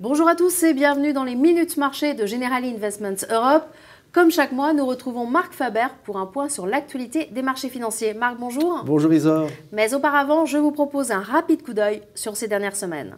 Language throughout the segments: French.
Bonjour à tous et bienvenue dans les Minutes Marché de Generali Investments Europe. Comme chaque mois, nous retrouvons Marc Faber pour un point sur l'actualité des marchés financiers. Marc, bonjour. Bonjour Isor. Mais auparavant, je vous propose un rapide coup d'œil sur ces dernières semaines.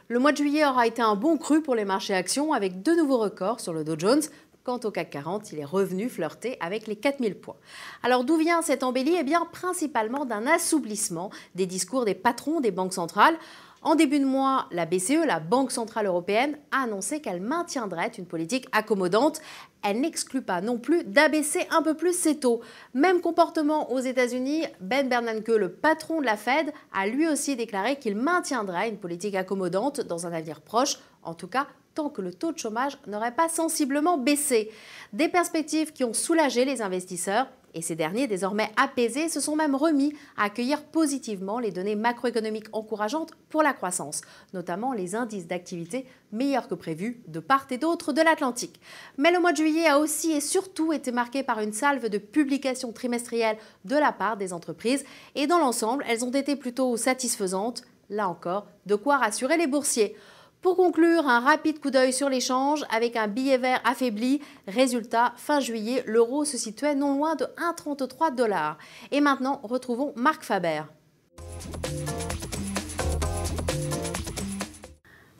Le mois de juillet aura été un bon cru pour les marchés actions avec deux nouveaux records sur le Dow Jones. Quant au CAC 40, il est revenu flirter avec les 4000 points. Alors d'où vient cette embellie? Eh bien principalement d'un assouplissement des discours des patrons des banques centrales. En début de mois, la BCE, la Banque Centrale Européenne, a annoncé qu'elle maintiendrait une politique accommodante. Elle n'exclut pas non plus d'abaisser un peu plus ses taux. Même comportement aux États-Unis, Ben Bernanke, le patron de la Fed, a lui aussi déclaré qu'il maintiendrait une politique accommodante dans un avenir proche, en tout cas tant que le taux de chômage n'aurait pas sensiblement baissé. Des perspectives qui ont soulagé les investisseurs. Et ces derniers, désormais apaisés, se sont même remis à accueillir positivement les données macroéconomiques encourageantes pour la croissance, notamment les indices d'activité meilleurs que prévu de part et d'autre de l'Atlantique. Mais le mois de juillet a aussi et surtout été marqué par une salve de publications trimestrielles de la part des entreprises et dans l'ensemble, elles ont été plutôt satisfaisantes. Là encore, de quoi rassurer les boursiers. Pour conclure, un rapide coup d'œil sur l'échange avec un billet vert affaibli. Résultat, fin juillet, l'euro se situait non loin de 1,33 $. Et maintenant, retrouvons Marc Faber.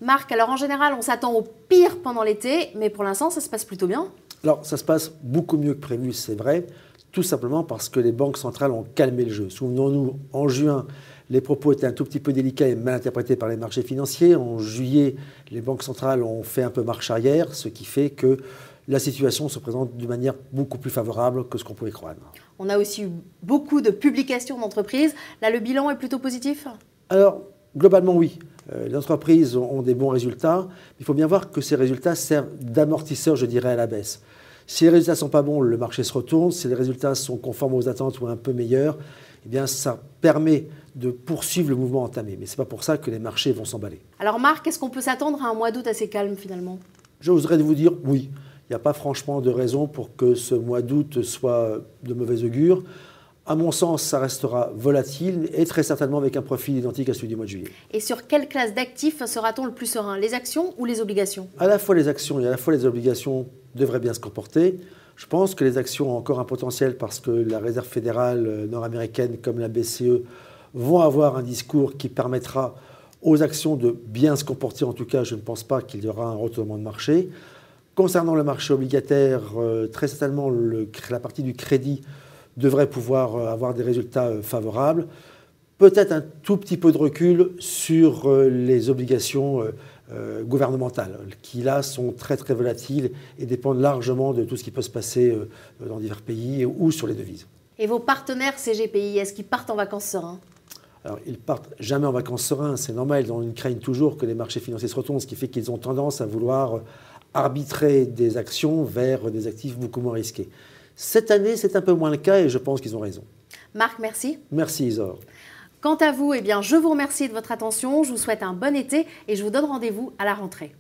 Marc, alors en général, on s'attend au pire pendant l'été, mais pour l'instant, ça se passe plutôt bien. Alors, ça se passe beaucoup mieux que prévu, c'est vrai, tout simplement parce que les banques centrales ont calmé le jeu. Souvenons-nous, en juin, les propos étaient un tout petit peu délicats et mal interprétés par les marchés financiers. En juillet, les banques centrales ont fait un peu marche arrière, ce qui fait que la situation se présente d'une manière beaucoup plus favorable que ce qu'on pouvait croire. On a aussi eu beaucoup de publications d'entreprises. Là, le bilan est plutôt positif? Alors, globalement, oui. Les entreprises ont des bons résultats. Il faut bien voir que ces résultats servent d'amortisseur, je dirais, à la baisse. Si les résultats ne sont pas bons, le marché se retourne. Si les résultats sont conformes aux attentes ou un peu meilleurs, eh bien, ça permet de poursuivre le mouvement entamé. Mais ce n'est pas pour ça que les marchés vont s'emballer. Alors Marc, est-ce qu'on peut s'attendre à un mois d'août assez calme finalement? J'oserais vous dire oui. Il n'y a pas franchement de raison pour que ce mois d'août soit de mauvais augure. À mon sens, ça restera volatile et très certainement avec un profil identique à celui du mois de juillet. Et sur quelle classe d'actifs sera-t-on le plus serein? Les actions ou les obligations? À la fois les actions et à la fois les obligations devraient bien se comporter. Je pense que les actions ont encore un potentiel parce que la Réserve fédérale nord-américaine comme la BCE vont avoir un discours qui permettra aux actions de bien se comporter. En tout cas, je ne pense pas qu'il y aura un retournement de marché. Concernant le marché obligataire, très certainement la partie du crédit devrait pouvoir avoir des résultats favorables. Peut-être un tout petit peu de recul sur les obligations gouvernementales, qui là sont très très volatiles et dépendent largement de tout ce qui peut se passer dans divers pays ou sur les devises. Et vos partenaires CGPI, est-ce qu'ils partent en vacances sereins? Alors, ils partent jamais en vacances sereins, c'est normal, ils craignent toujours que les marchés financiers se retournent, ce qui fait qu'ils ont tendance à vouloir arbitrer des actions vers des actifs beaucoup moins risqués. Cette année, c'est un peu moins le cas et je pense qu'ils ont raison. Marc, merci. Merci Isor. Quant à vous, eh bien, je vous remercie de votre attention, je vous souhaite un bon été et je vous donne rendez-vous à la rentrée.